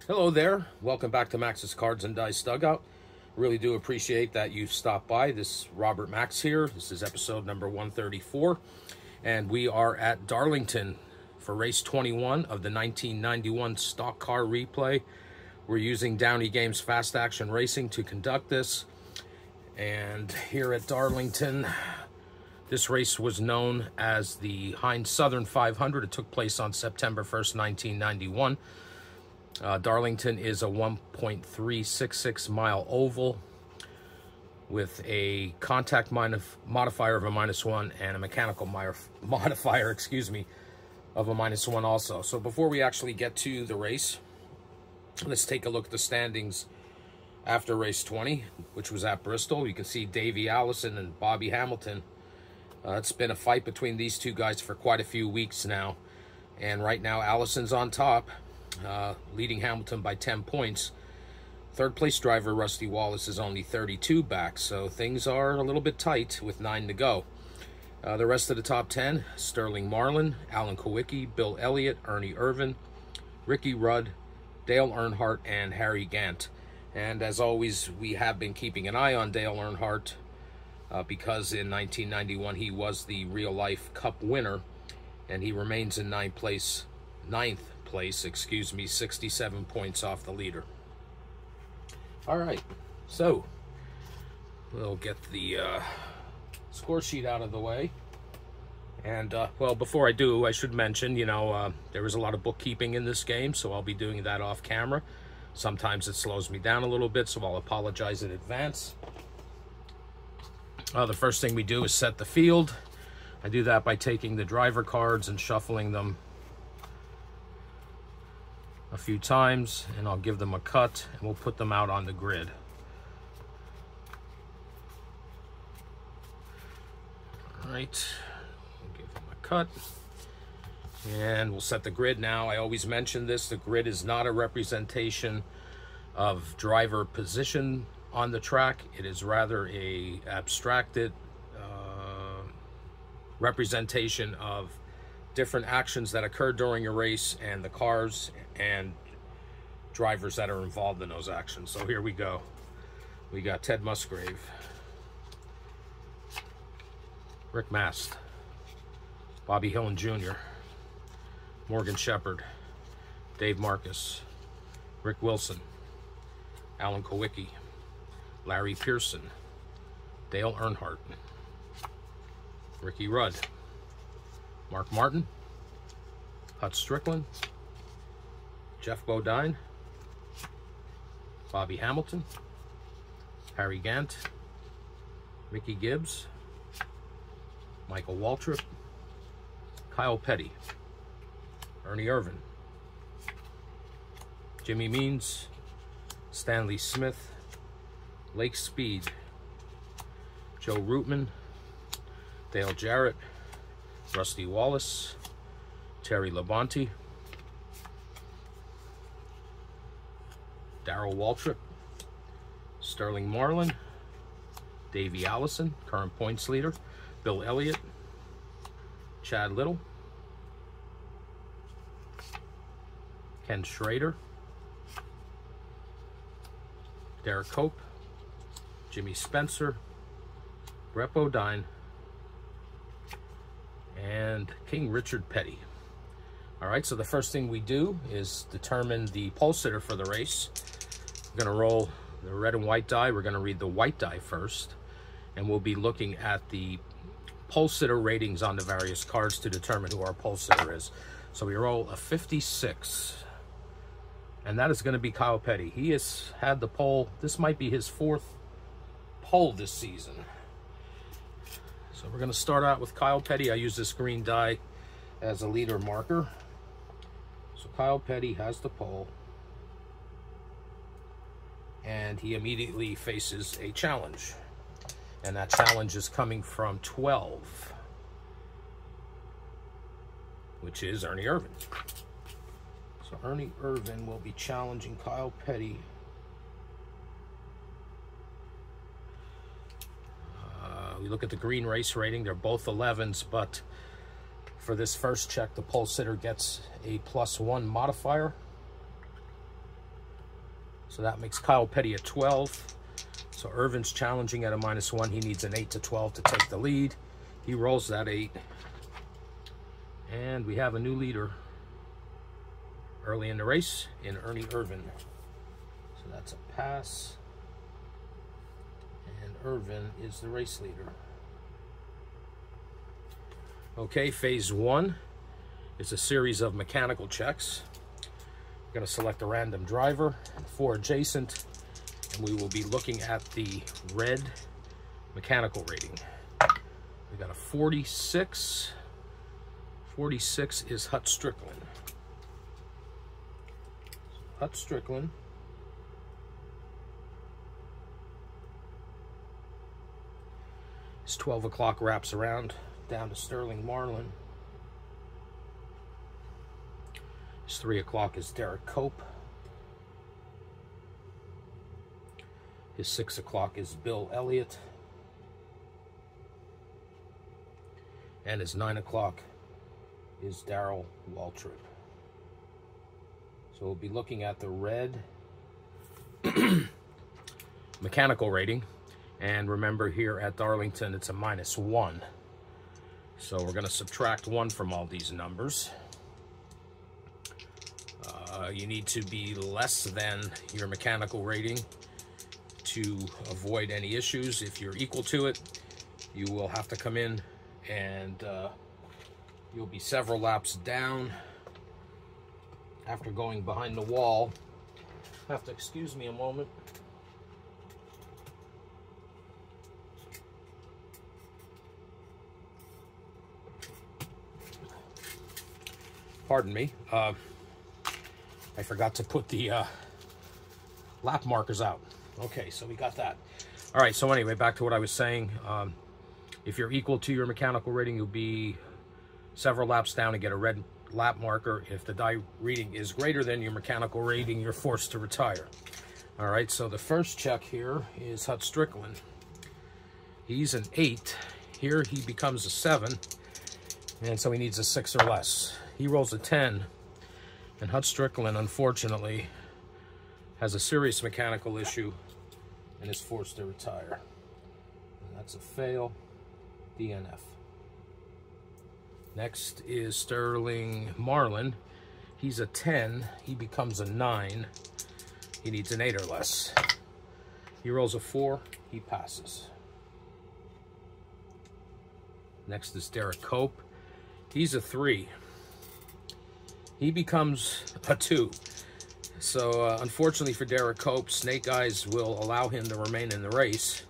Hello there. Welcome back to Max's Cards and Dice Dugout. Really do appreciate that you stopped by. This is Robert Max here. This is episode number 134. And we are at Darlington for race 21 of the 1991 stock car replay. We're using Downey Games Fast Action Racing to conduct this. And here at Darlington, this race was known as the Heinz Southern 500. It took place on September 1st, 1991. Darlington is a 1.366 mile oval with a contact modifier of a -1 and a mechanical modifier, of a -1 also. So before we actually get to the race, let's take a look at the standings after race 20, which was at Bristol. You can see Davey Allison and Bobby Hamilton. It's been a fight between these two guys for quite a few weeks now. And right now, Allison's on top, leading Hamilton by 10 points. Third place driver Rusty Wallace is only 32 back, so things are a little bit tight with 9 to go. The rest of the top 10, Sterling Marlin, Alan Kowicki, Bill Elliott, Ernie Irvin, Ricky Rudd, Dale Earnhardt, and Harry Gant. And as always, we have been keeping an eye on Dale Earnhardt because in 1991 he was the real-life Cup winner, and he remains in ninth place, 67 points off the leader. All right, so we'll get the score sheet out of the way. And, well, before I do, I should mention, there is a lot of bookkeeping in this game, so I'll be doing that off camera. Sometimes it slows me down a little bit, so I'll apologize in advance. The first thing we do is set the field. I do that by taking the driver cards and shuffling them a few times, and I'll give them a cut, and we'll put them out on the grid. All right, we'll give them a cut, and we'll set the grid now. I always mention this, the grid is not a representation of driver position on the track. It is rather a abstracted representation of different actions that occur during a race and the cars and drivers that are involved in those actions. So here we go. We got Ted Musgrave, Rick Mast, Bobby Hillin Jr., Morgan Shepherd, Dave Marcus, Rick Wilson, Alan Kowicki, Larry Pearson, Dale Earnhardt, Ricky Rudd, Mark Martin, Hut Strickland, Jeff Bodine, Bobby Hamilton, Harry Gant, Mickey Gibbs, Michael Waltrip, Kyle Petty, Ernie Irvin, Jimmy Means, Stanley Smith, Lake Speed, Joe Rootman, Dale Jarrett, Rusty Wallace, Terry Labonte, Darrell Waltrip, Sterling Marlin, Davey Allison, current points leader, Bill Elliott, Chad Little, Ken Schrader, Derek Cope, Jimmy Spencer, Brett Bodine, and King Richard Petty. All right, so the first thing we do is determine the pole sitter for the race. We're going to roll the red and white die. We're going to read the white die first, and we'll be looking at the pole sitter ratings on the various cards to determine who our pole sitter is. So we roll a 56, and that is going to be Kyle Petty. He has had the pole. This might be his 4th pole this season. So we're going to start out with Kyle Petty. I use this green die as a leader marker. So Kyle Petty has the pole, and he immediately faces a challenge. And that challenge is coming from 12, which is Ernie Irvin. So Ernie Irvin will be challenging Kyle Petty. We look at the green race rating. They're both 11s, but for this first check, the pole sitter gets a +1 modifier. So that makes Kyle Petty a 12. So Irvin's challenging at a -1. He needs an 8 to 12 to take the lead. He rolls that 8. And we have a new leader early in the race in Ernie Irvin. So that's a pass. And Irvin is the race leader. Okay, phase 1 is a series of mechanical checks. I'm going to select a random driver, 4 adjacent, and we will be looking at the red mechanical rating. We got a 46. 46 is Hut Strickland. Hut Strickland. His 12 o'clock wraps around down to Sterling Marlin. His 3 o'clock is Derek Cope. His 6 o'clock is Bill Elliott. And his 9 o'clock is Darrell Waltrip. So we'll be looking at the red mechanical rating. And remember, here at Darlington, it's a -1. So we're going to subtract 1 from all these numbers. You need to be less than your mechanical rating to avoid any issues. If you're equal to it, you will have to come in and you'll be several laps down after going behind the wall. Have to excuse me a moment. Pardon me. I forgot to put the lap markers out. Okay, so we got that. All right, so anyway, back to what I was saying. If you're equal to your mechanical rating, you'll be several laps down and get a red lap marker. If the die reading is greater than your mechanical rating, you're forced to retire. All right, so the first check here is Hut Strickland. He's an 8. Here he becomes a 7, and so he needs a 6 or less. He rolls a 10, and Hut Strickland, unfortunately, has a serious mechanical issue and is forced to retire. And that's a fail, DNF. Next is Sterling Marlin. He's a 10. He becomes a 9. He needs an 8 or less. He rolls a 4. He passes. Next is Derek Cope. He's a 3. He becomes a 2. So unfortunately for Derek Cope, Snake Eyes will allow him to remain in the race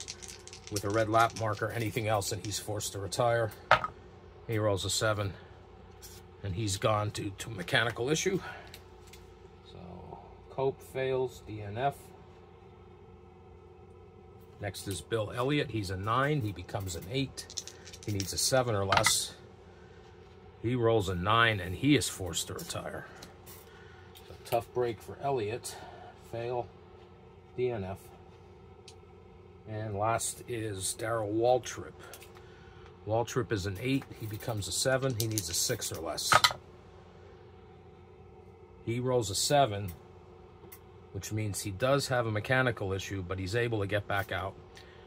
with a red lap marker. Anything else, and he's forced to retire. He rolls a 7, and he's gone due to mechanical issue. So Cope fails, DNF. Next is Bill Elliott. He's a 9. He becomes an 8. He needs a 7 or less. He rolls a 9, and he is forced to retire. So tough break for Elliott. Fail, DNF. And last is Darrell Waltrip. Waltrip is an 8. He becomes a 7. He needs a 6 or less. He rolls a 7, which means he does have a mechanical issue, but he's able to get back out.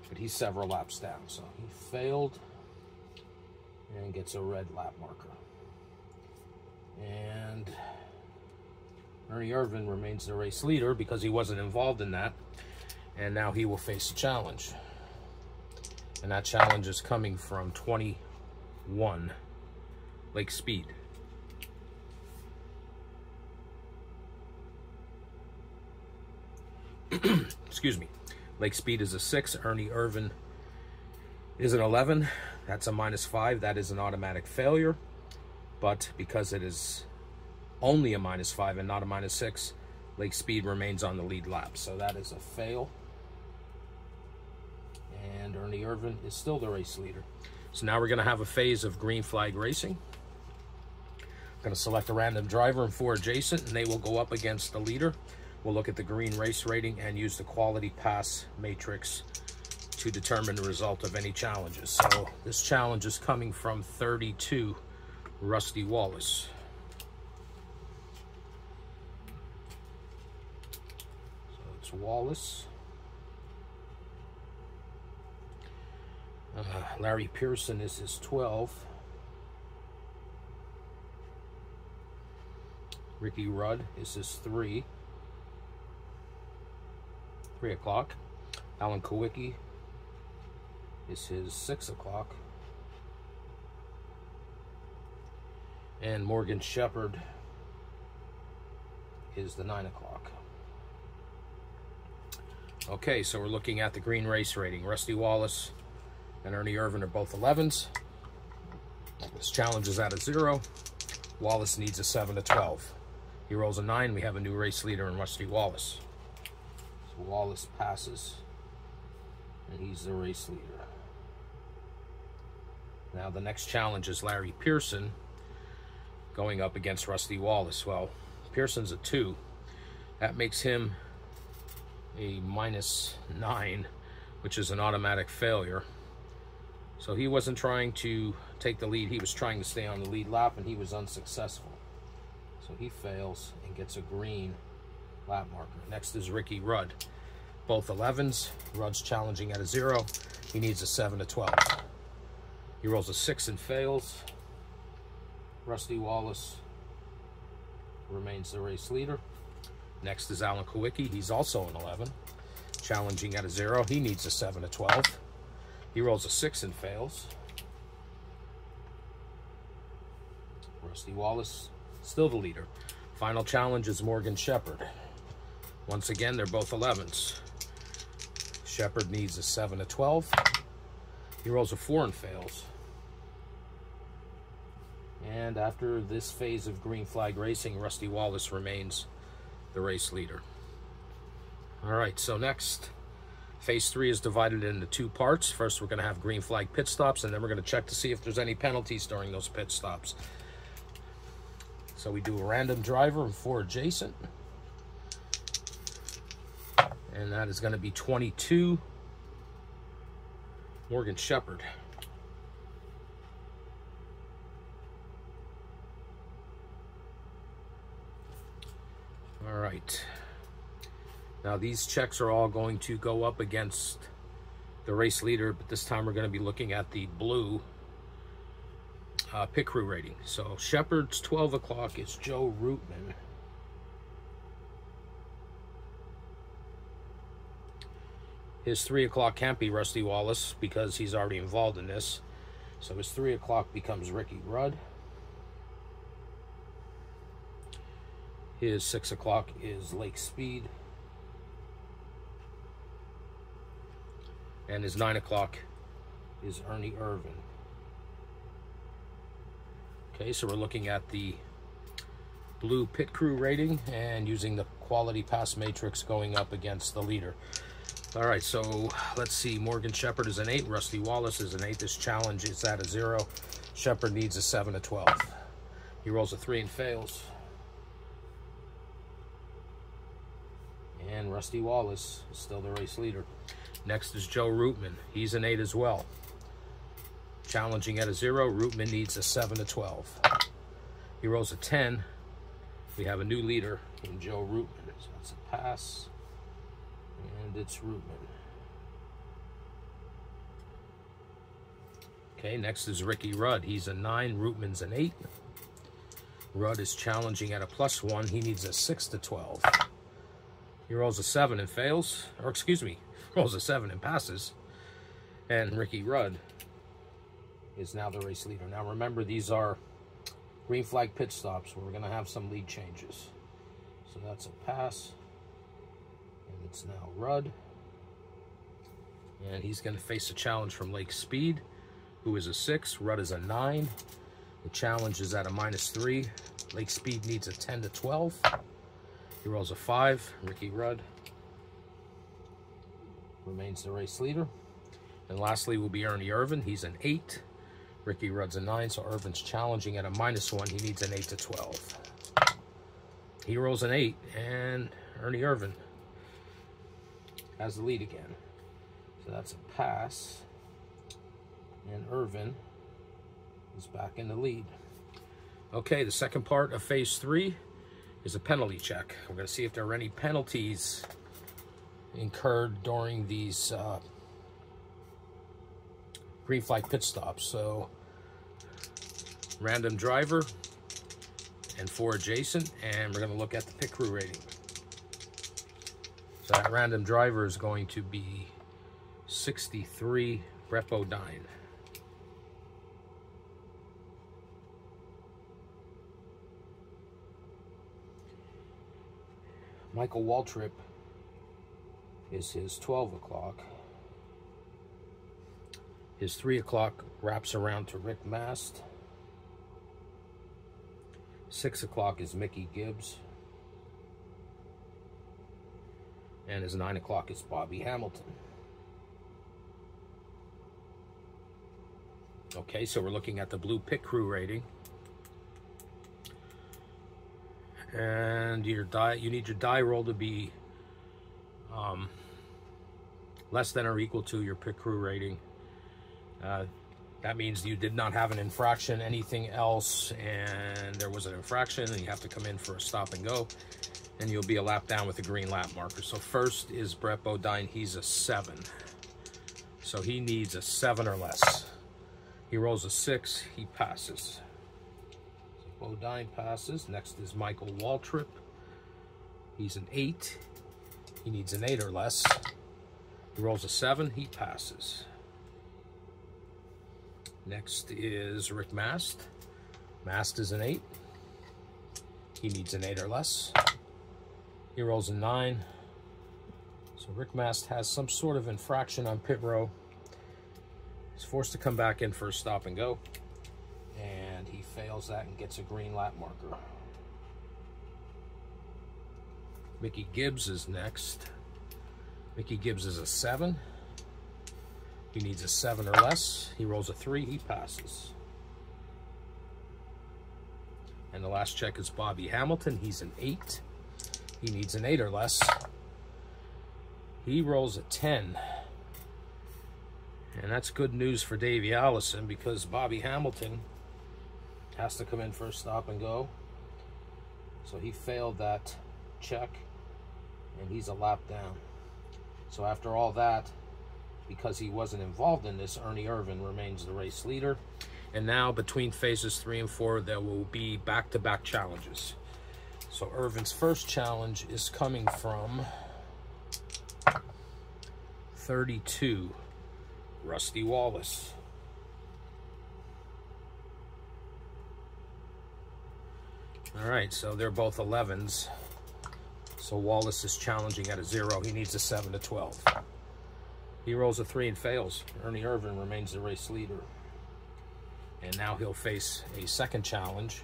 But he's several laps down, so he failed and gets a red lap marker. And Ernie Irvin remains the race leader because he wasn't involved in that. And now he will face a challenge. And that challenge is coming from 21 Lake Speed. Excuse me. Lake Speed is a 6. Ernie Irvin is an 11. That's a -5. That is an automatic failure. But because it is only a -5 and not a -6, Lake Speed remains on the lead lap. So that is a fail. And Ernie Irvin is still the race leader. So now we're going to have a phase of green flag racing. I'm going to select a random driver and 4 adjacent, and they will go up against the leader. We'll look at the green race rating and use the quality pass matrix to determine the result of any challenges. So this challenge is coming from 32 Rusty Wallace. So it's Wallace. Larry Pearson is his 12. Ricky Rudd is his 3. 3 o'clock. Alan Kowicki is his 6 o'clock. And Morgan Shepherd is the 9 o'clock. Okay, so we're looking at the green race rating. Rusty Wallace and Ernie Irvan are both 11s. This challenge is at a 0. Wallace needs a 7 to 12. He rolls a 9. We have a new race leader in Rusty Wallace. So Wallace passes, and he's the race leader. Now the next challenge is Larry Pearson going up against Rusty Wallace. Well, Pearson's a 2. That makes him a -9, which is an automatic failure. So he wasn't trying to take the lead. He was trying to stay on the lead lap, and he was unsuccessful. So he fails and gets a green lap marker. Next is Ricky Rudd. Both 11s. Rudd's challenging at a 0. He needs a 7 to 12. He rolls a 6 and fails. Rusty Wallace remains the race leader. Next is Alan Kowicki. He's also an 11. Challenging at a 0. He needs a 7 to 12. He rolls a 6 and fails. Rusty Wallace, still the leader. Final challenge is Morgan Shepherd. Once again, they're both 11s. Shepherd needs a 7 to 12. He rolls a 4 and fails. And after this phase of green flag racing, Rusty Wallace remains the race leader. All right, so next, phase 3 is divided into 2 parts. First, we're going to have green flag pit stops, and then we're going to check to see if there's any penalties during those pit stops. So we do a random driver and 4 adjacent. And that is going to be 22, Morgan Shepherd. All right. Now these checks are all going to go up against the race leader, but this time we're going to be looking at the blue pit crew rating. So Shepherd's 12 o'clock is Joe Rootman. His 3 o'clock can't be Rusty Wallace because he's already involved in this. So his 3 o'clock becomes Ricky Rudd. His 6 o'clock is Lake Speed. And his 9 o'clock is Ernie Irvan. Okay, so we're looking at the blue pit crew rating and using the quality pass matrix going up against the leader. All right, so let's see. Morgan Shepherd is an 8. Rusty Wallace is an 8. This challenge is at a 0. Shepherd needs a 7 to 12. He rolls a 3 and fails. And Rusty Wallace is still the race leader. Next is Joe Rootman. He's an 8 as well. Challenging at a 0. Rootman needs a 7 to 12. He rolls a 10. We have a new leader in Joe Rootman. So that's a pass. And it's Rootman. Okay, next is Ricky Rudd. He's a 9. Rootman's an 8. Rudd is challenging at a +1. He needs a 6 to 12. He rolls a 7 and fails. Or excuse me, rolls a 7 and passes. And Ricky Rudd is now the race leader. Now remember, these are green flag pit stops where we're going to have some lead changes. So that's a pass. And it's now Rudd. And he's going to face a challenge from Lake Speed, who is a 6. Rudd is a 9. The challenge is at a -3. Lake Speed needs a 10 to 12. He rolls a 5. Ricky Rudd remains the race leader. And lastly will be Ernie Irvan. He's an 8. Ricky Rudd's a 9, so Irvan's challenging at a -1. He needs an 8 to 12. He rolls an 8, and Ernie Irvan has the lead again. So that's a pass. And Irvan is back in the lead. Okay, the second part of phase 3 is a penalty check. We're going to see if there are any penalties incurred during these green flag pit stops. So random driver and 4 adjacent, and we're going to look at the pit crew rating. So that random driver is going to be 63, Brett Bodine. Michael Waltrip is his 12 o'clock. His 3 o'clock wraps around to Rick Mast. 6 o'clock is Mickey Gibbs. And his 9 o'clock is Bobby Hamilton. Okay, so we're looking at the blue pit crew rating. And your die, you need your die roll to be less than or equal to your pit crew rating. That means you did not have an infraction, anything else, and there was an infraction, and you have to come in for a stop and go, and you'll be a lap down with a green lap marker. So first is Brett Bodine. He's a 7. So he needs a 7 or less. He rolls a 6, he passes. So Bodine passes. Next is Michael Waltrip. He's an 8. He needs an 8 or less. He rolls a 7, he passes. Next is Rick Mast. Mast is an 8. He needs an 8 or less. He rolls a 9. So Rick Mast has some sort of infraction on pit row. He's forced to come back in for a stop and go. And he fails that and gets a green lap marker. Mickey Gibbs is next. Mickey Gibbs is a 7. He needs a 7 or less. He rolls a 3, he passes. And the last check is Bobby Hamilton. He's an 8. He needs an 8 or less. He rolls a 10. And that's good news for Davey Allison, because Bobby Hamilton has to come in for a stop and go. So he failed that check, and he's a lap down. So after all that, because he wasn't involved in this, Ernie Irvin remains the race leader. And now between phases 3 and 4, there will be back-to-back challenges. So Irvin's first challenge is coming from 32, Rusty Wallace. All right, so they're both 11s. So Wallace is challenging at a 0. He needs a 7 to 12. He rolls a 3 and fails. Ernie Irvin remains the race leader. And now he'll face a second challenge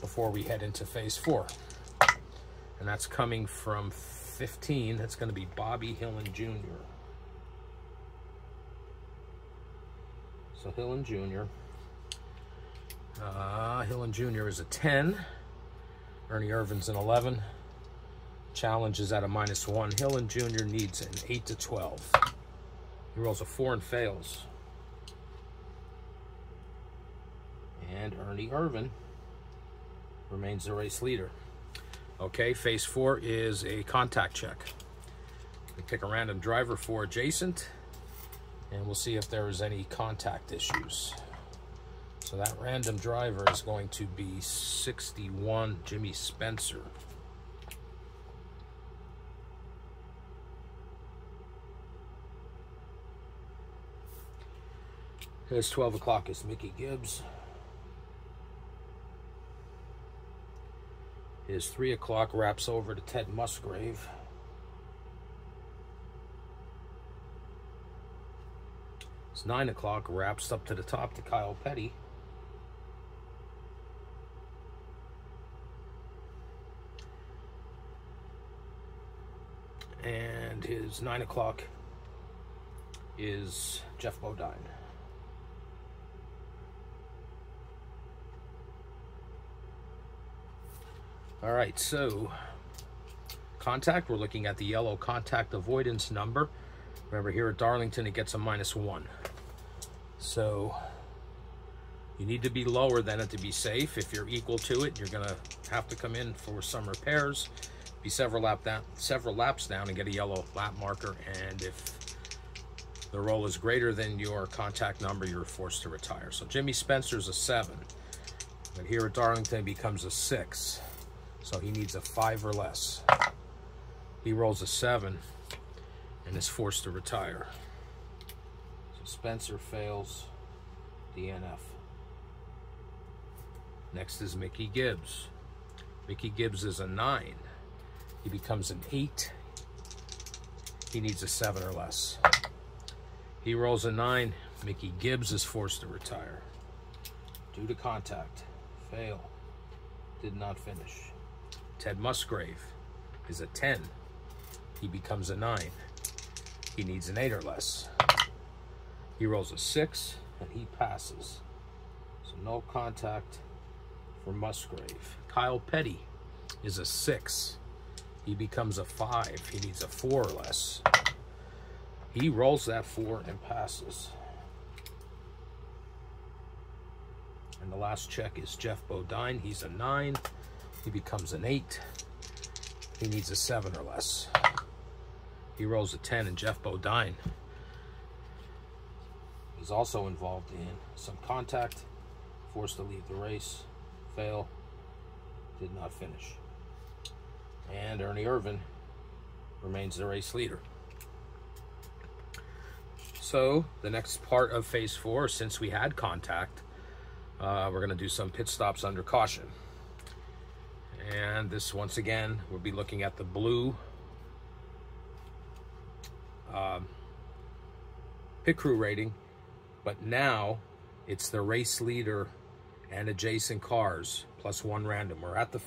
before we head into phase 4. And that's coming from 15. That's going to be Bobby Hillen Jr. So Hillen Jr. Hillen Jr. is a 10. Ernie Irvin's an 11. Challenge is at a -1. Hillen Jr. needs an 8 to 12. He rolls a 4 and fails. And Ernie Irvin remains the race leader. Okay, phase 4 is a contact check. We pick a random driver for adjacent, and we'll see if there is any contact issues. So that random driver is going to be 61, Jimmy Spencer. His 12 o'clock is Mickey Gibbs. His 3 o'clock wraps over to Ted Musgrave. His 9 o'clock wraps up to the top to Kyle Petty. And his 9 o'clock is Jeff Bodine. All right, so contact, we're looking at the yellow contact avoidance number. Remember, here at Darlington, it gets a -1. So you need to be lower than it to be safe. If you're equal to it, you're gonna have to come in for some repairs. be several laps down and get a yellow lap marker, and if the roll is greater than your contact number, you're forced to retire. So Jimmy Spencer's a 7, but here at Darlington it becomes a 6, so he needs a 5 or less. He rolls a 7 and is forced to retire. So Spencer fails, DNF. Next is Mickey Gibbs. Mickey Gibbs is a 9. He becomes an 8. He needs a 7 or less. He rolls a 9. Mickey Gibbs is forced to retire. Due to contact. Fail. Did not finish. Ted Musgrave is a 10. He becomes a 9. He needs an 8 or less. He rolls a 6 and he passes. So no contact for Musgrave. Kyle Petty is a 6. He becomes a 5. He needs a 4 or less. He rolls that 4 and passes. And the last check is Jeff Bodine. He's a 9. He becomes an 8. He needs a 7 or less. He rolls a 10, and Jeff Bodine is also involved in some contact, forced to leave the race, fail, did not finish. And Ernie Irvan remains the race leader. So the next part of phase 4, since we had contact, we're going to do some pit stops under caution. And this, once again, we'll be looking at the blue pit crew rating, but now it's the race leader and adjacent cars plus 1 random. We're at the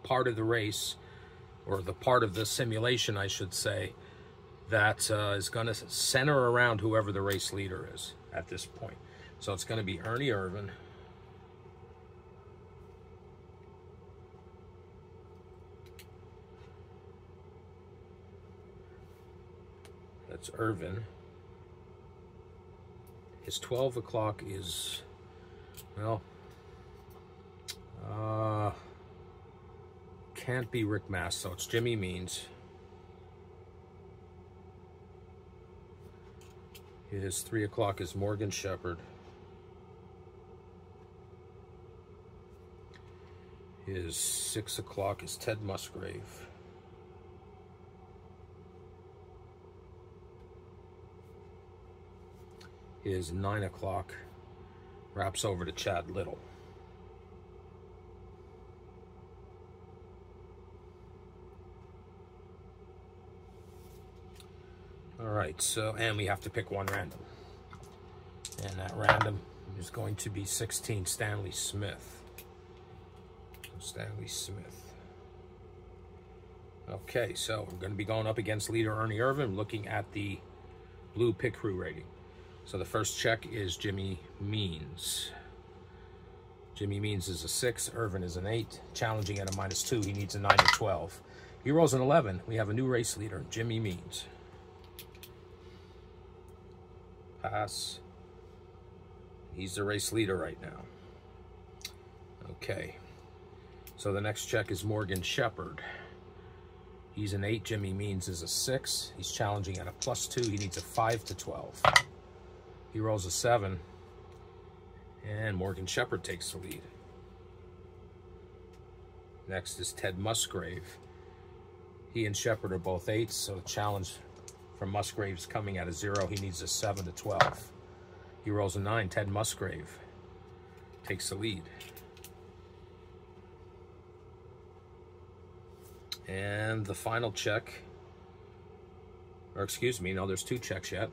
part of the race, or the part of the simulation, I should say, that is going to center around whoever the race leader is at this point. So it's going to be Ernie Irvan, that's Irvan. His 12 o'clock is, well, can't be Rick Mass, so it's Jimmy Means. His 3 o'clock is Morgan Shepherd. His 6 o'clock is Ted Musgrave. His 9 o'clock wraps over to Chad Little. All right, so, and we have to pick 1 random. And that random is going to be 16, Stanley Smith. Stanley Smith. Okay, so we're going to be going up against leader Ernie Irvan, looking at the blue pit crew rating. So the first check is Jimmy Means. Jimmy Means is a 6, Irvan is an 8, challenging at a -2, he needs a 9 or 12. He rolls an 11, we have a new race leader, Jimmy Means. Pass. He's the race leader right now. Okay. So the next check is Morgan Shepherd. He's an 8, Jimmy Means is a 6. He's challenging at a +2, he needs a 5 to 12. He rolls a 7, and Morgan Shepherd takes the lead. Next is Ted Musgrave. He and Shepherd are both 8s, so the challenge from Musgrave's coming at a 0. He needs a 7 to 12. He rolls a 9. Ted Musgrave takes the lead. And the final check, or excuse me, no, there's 2 checks yet,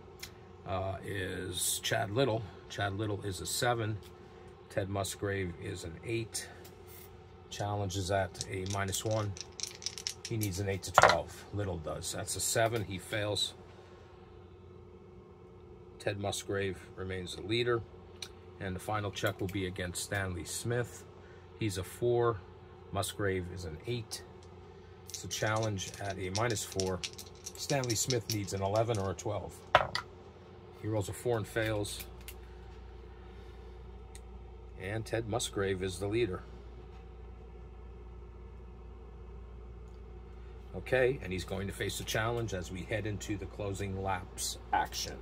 is Chad Little. Chad Little is a 7. Ted Musgrave is an 8. Challenge is at a -1. He needs an 8 to 12. Little does. That's a 7. He fails. Ted Musgrave remains the leader. And the final check will be against Stanley Smith. He's a 4. Musgrave is an 8. It's a challenge at a -4. Stanley Smith needs an 11 or a 12. He rolls a 4 and fails. And Ted Musgrave is the leader. Okay, and he's going to face a challenge as we head into the closing laps action.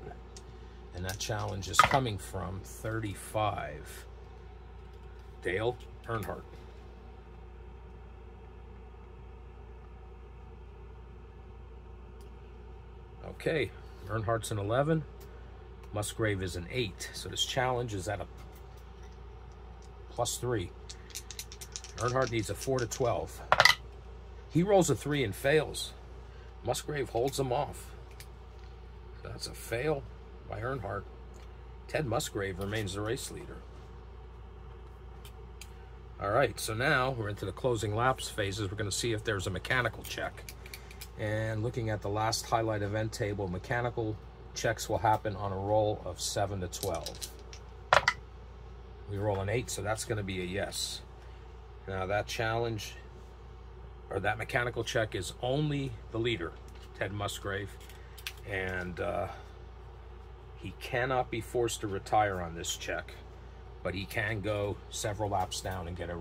And that challenge is coming from 35, Dale Earnhardt. Okay, Earnhardt's an 11, Musgrave is an 8. So this challenge is at a +3. Earnhardt needs a 4 to 12. He rolls a 3 and fails. Musgrave holds him off. So that's a fail by Earnhardt. Ted Musgrave remains the race leader. All right, so now we're into the closing laps phases. We're going to see if there's a mechanical check. And looking at the last highlight event table, mechanical checks will happen on a roll of 7 to 12. We roll an 8, so that's going to be a yes. Now that challenge, or that mechanical check, is only the leader, Ted Musgrave, and he cannot be forced to retire on this check, but he can go several laps down and get a,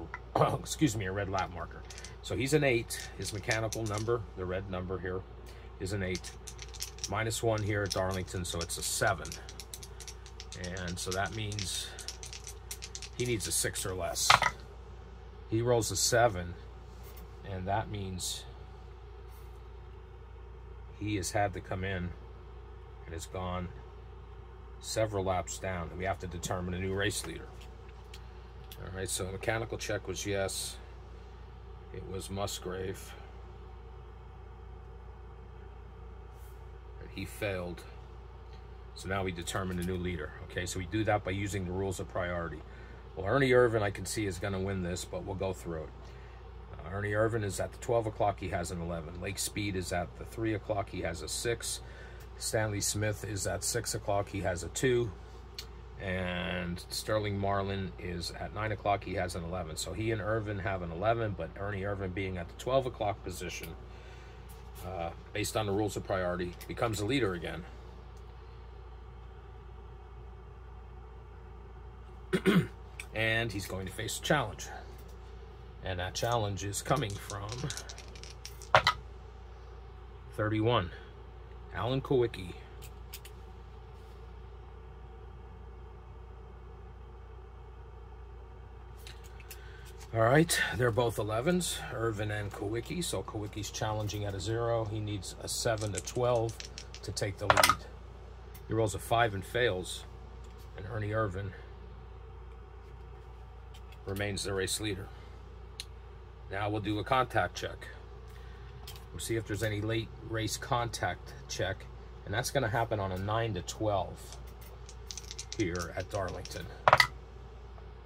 excuse me, a red lap marker. So he's an 8. His mechanical number, the red number here, is an 8. -1 here at Darlington, so it's a 7. And so that means he needs a 6 or less. He rolls a 7, and that means he has had to come in and has gone several laps down, and we have to determine a new race leader. All right, so mechanical check was yes. It was Musgrave. And he failed. So now we determine a new leader. Okay, so we do that by using the rules of priority. Well, Ernie Irvan, I can see, is going to win this, but we'll go through it. Ernie Irvan is at the 12 o'clock. He has an 11. Lake Speed is at the 3 o'clock. He has a 6. Stanley Smith is at 6 o'clock. He has a 2. And Sterling Marlin is at 9 o'clock. He has an 11. So he and Irvan have an 11, but Ernie Irvan, being at the 12 o'clock position, based on the rules of priority, becomes a leader again. And he's going to face a challenge. And that challenge is coming from 31, Alan Kowicki. All right, they're both 11s, Irvan and Kowicki. So Kowicki's challenging at a 0. He needs a 7 to 12 to take the lead. He rolls a 5 and fails, and Ernie Irvan remains the race leader. Now we'll do a contact check. We'll see if there's any late race contact check, and that's going to happen on a 9 to 12 here at Darlington.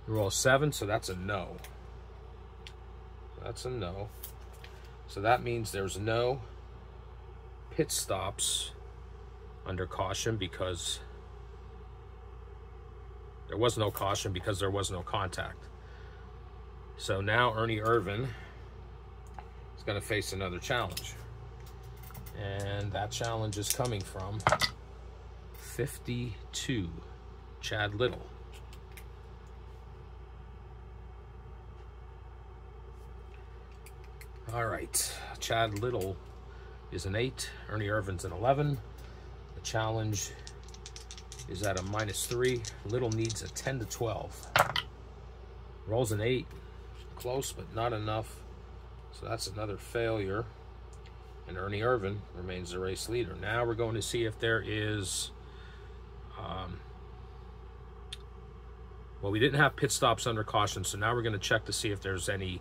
You roll a 7, so that's a no. That's a no. So that means there's no pit stops under caution, because there was no caution because there was no contact. So now Ernie Irvan is going to face another challenge. And that challenge is coming from 52, Chad Little. All right, Chad Little is an 8. Ernie Irvan's an 11. The challenge is at a -3. Little needs a 10 to 12. Rolls an 8. Close, but not enough. So that's another failure. And Ernie Irvan remains the race leader. Now we're going to see if there is... well, we didn't have pit stops under caution, so now we're going to check to see if there's any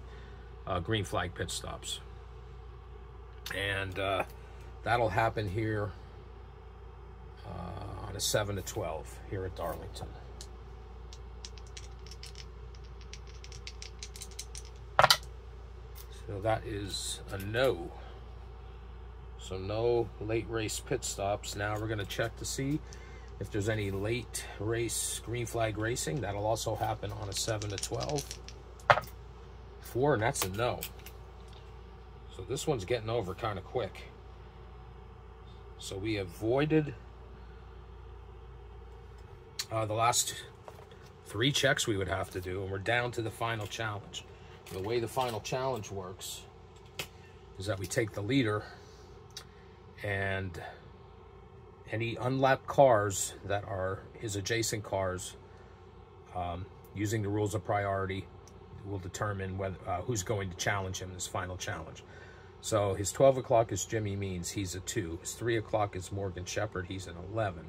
green flag pit stops. And that'll happen here on a 7 to 12 here at Darlington. So that is a no. So no late race pit stops. Now we're going to check to see if there's any late race green flag racing. That'll also happen on a 7 to 12. 4, and that's a no. So this one's getting over kind of quick. So we avoided the last 3 checks we would have to do, and we're down to the final challenge. The way the final challenge works is that we take the leader and any unlapped cars that are his adjacent cars, using the rules of priority, will determine whether who's going to challenge him in this final challenge. So his 12 o'clock is Jimmy Means, he's a 2. His 3 o'clock is Morgan Shepherd, he's an 11.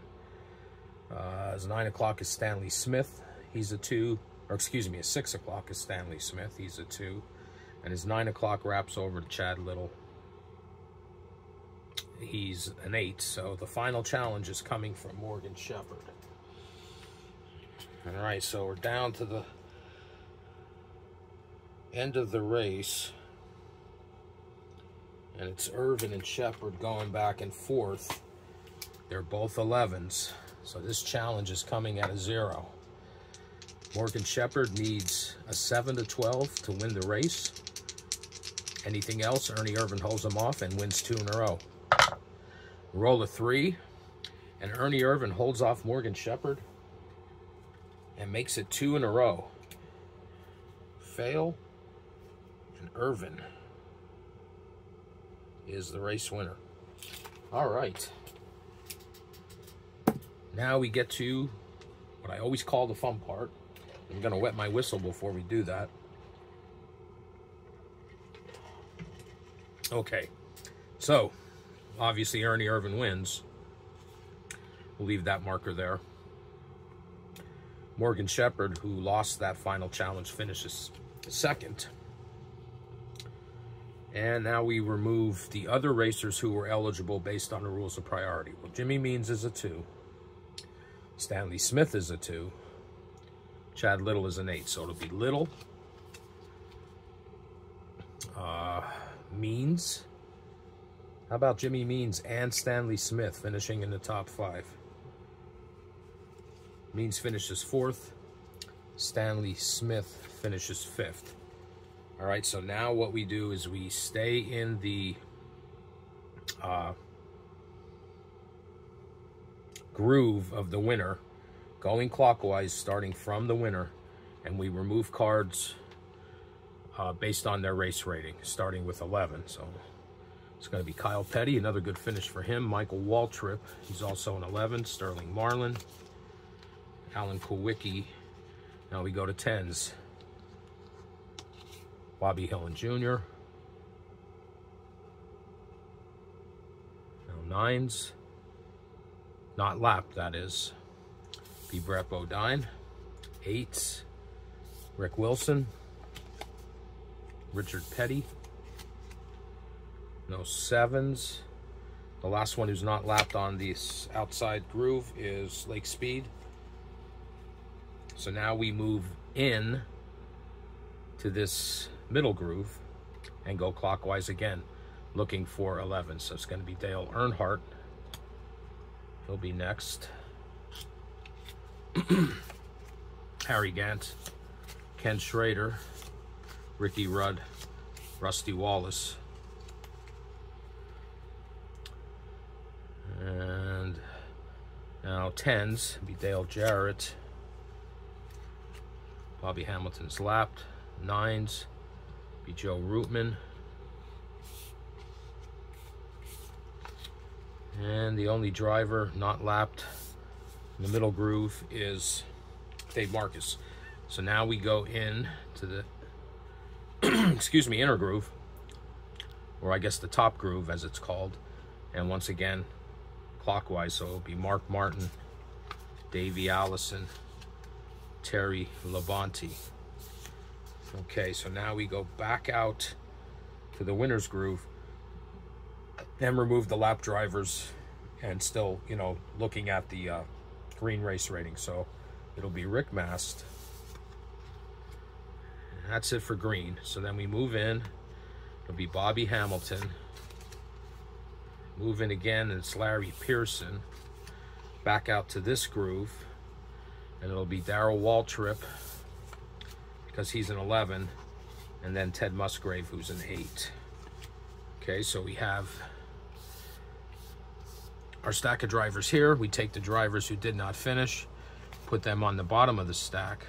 His 9 o'clock is Stanley Smith, he's a 2. Or excuse me, his 6 o'clock is Stanley Smith, he's a 2. And his 9 o'clock wraps over to Chad Little, he's an 8. So the final challenge is coming from Morgan Shepherd. All right, so we're down to the end of the race, and it's Irvin and Shepherd going back and forth. They're both 11s, so this challenge is coming at a 0. Morgan Shepherd needs a 7 to 12 to win the race. Anything else, Ernie Irvin holds him off and wins 2 in a row. Roll a 3, and Ernie Irvin holds off Morgan Shepherd and makes it 2 in a row. Fail, and Irvin is the race winner. All right. Now we get to what I always call the fun part. I'm going to wet my whistle before we do that. Okay, so obviously Ernie Irvin wins. We'll leave that marker there. Morgan Shepherd, who lost that final challenge, finishes 2nd. And now we remove the other racers who were eligible based on the rules of priority. Well, Jimmy Means is a 2. Stanley Smith is a 2. Chad Little is an 8. So it'll be Little, Means. How about Jimmy Means and Stanley Smith finishing in the top 5? Means finishes 4th. Stanley Smith finishes 5th. All right, so now what we do is we stay in the groove of the winner, going clockwise, starting from the winner, and we remove cards based on their race rating, starting with 11. So it's going to be Kyle Petty, another good finish for him. Michael Waltrip, he's also an 11. Sterling Marlin, Alan Kowicki. Now we go to 10s. Bobby Hillin Jr. Now 9s. Not lapped, that is. Be Brett Bodine. 8s. Rick Wilson. Richard Petty. No 7s. The last one who's not lapped on this outside groove is Lake Speed. So now we move in to this middle groove and go clockwise again, looking for 11. So it's going to be Dale Earnhardt. He'll be next. Harry Gant, Ken Schrader, Ricky Rudd, Rusty Wallace. And now 10s, be Dale Jarrett. Bobby Hamilton's lapped. 9s, be Joe Rootman. And the only driver not lapped in the middle groove is Dave Marcus. So now we go in to the excuse me, inner groove, or I guess the top groove as it's called, and once again clockwise. So it'll be Mark Martin, Davey Allison, Terry Labonte. Okay, so now we go back out to the winner's groove and remove the lap drivers, and still, you know, looking at the green race rating. So it'll be Rick Mast. That's it for green. So then we move in. It'll be Bobby Hamilton. Move in again, and it's Larry Pearson. Back out to this groove, and it'll be Darrell Waltrip, because he's an 11, and then Ted Musgrave, who's an 8. Okay, so we have our stack of drivers here. We take the drivers who did not finish, put them on the bottom of the stack,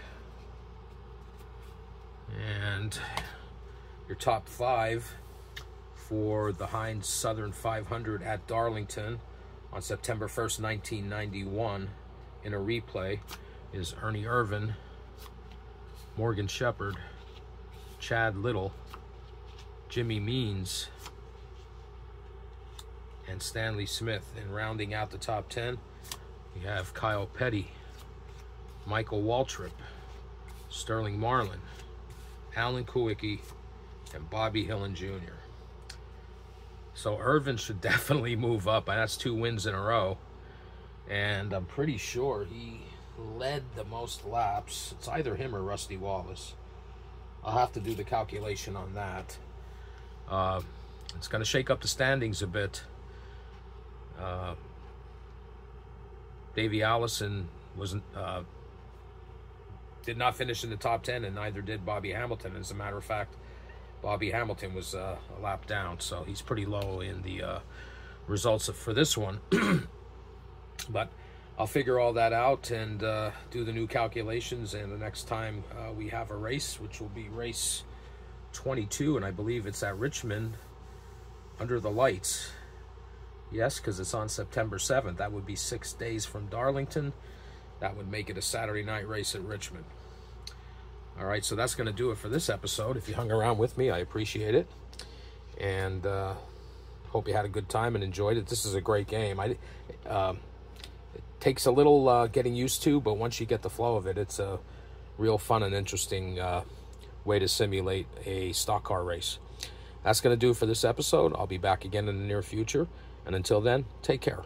and your top 5 for the Heinz Southern 500 at Darlington on September 1st, 1991 in a replay is Ernie Irvin, Morgan Shepherd, Chad Little, Jimmy Means, and Stanley Smith. And rounding out the top 10, we have Kyle Petty, Michael Waltrip, Sterling Marlin, Alan Kowicki, and Bobby Hillen Jr. So Irvin should definitely move up, and that's 2 wins in a row. And I'm pretty sure he led the most laps. It's either him or Rusty Wallace. I'll have to do the calculation on that. It's going to shake up the standings a bit. Davey Allison did not finish in the top 10, and neither did Bobby Hamilton. As a matter of fact, Bobby Hamilton was a lap down, so he's pretty low in the results for this one. But I'll figure all that out and do the new calculations, and the next time we have a race, which will be race 22, and I believe it's at Richmond under the lights. Yes, because it's on September 7th. That would be 6 days from Darlington. That would make it a Saturday night race at Richmond. All right, so that's going to do it for this episode. If you hung around with me, I appreciate it. And hope you had a good time and enjoyed it. This is a great game. It takes a little getting used to, but once you get the flow of it, it's a real fun and interesting way to simulate a stock car race. That's going to do it for this episode. I'll be back again in the near future. And until then, take care.